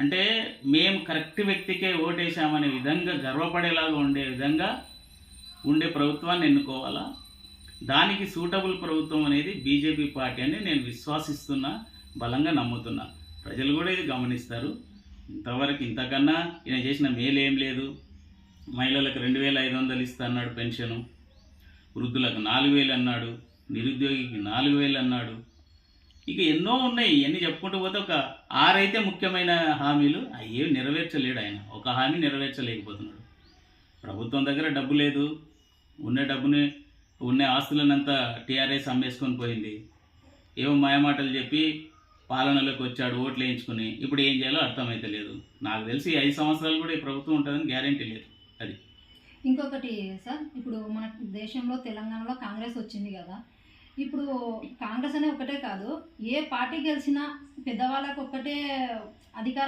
అంటే మేము కరెక్ట్ వ్యక్తికే ఓటేసామనే విధంగా గర్వపడేలాగా ఉండే విధంగా ఉండే ప్రభుత్వాన్ని ఎన్నుకోవాలా. దానికి సూటబుల్ ప్రభుత్వం అనేది బీజేపీ పార్టీ అని నేను విశ్వాసిస్తున్నా, బలంగా నమ్ముతున్నా. ప్రజలు కూడా ఇది గమనిస్తారు. ఇంతవరకు ఇంతకన్నా ఈయన చేసిన మేలు ఏం లేదు. మహిళలకు 2500 ఇస్తా అన్నాడు పెన్షను, వృద్ధులకు 4000 అన్నాడు, నిరుద్యోగికి 4000 అన్నాడు. ఇక ఎన్నో ఉన్నాయి. ఇవన్నీ చెప్పుకుంటూ పోతే ఒక 6 అయితే ముఖ్యమైన హామీలు అయ్యేవి నెరవేర్చలేడు ఆయన. ఒక హామీ నెరవేర్చలేకపోతున్నాడు. ప్రభుత్వం దగ్గర డబ్బు లేదు. ఉన్న డబ్బుని ఉన్న ఆస్తులనంతా టీఆర్ఎస్ అమ్మేసుకొని పోయింది. ఏవో మాయమాటలు చెప్పి పాలనలోకి వచ్చాడు ఓట్లు వేయించుకుని. ఇప్పుడు ఏం చేయాలో అర్థమైతే లేదు. నాకు తెలిసి 5 సంవత్సరాలు కూడా ఈ ప్రభుత్వం ఉంటుందని గ్యారెంటీ లేదు. అది ఇంకొకటి సార్, ఇప్పుడు మన దేశంలో తెలంగాణలో కాంగ్రెస్ వచ్చింది కదా. ఇప్పుడు కాంగ్రెస్ అనే ఒకటే కాదు, ఏ పార్టీ గెలిచినా పెద్దవాళ్ళకు ఒక్కటే అధికారం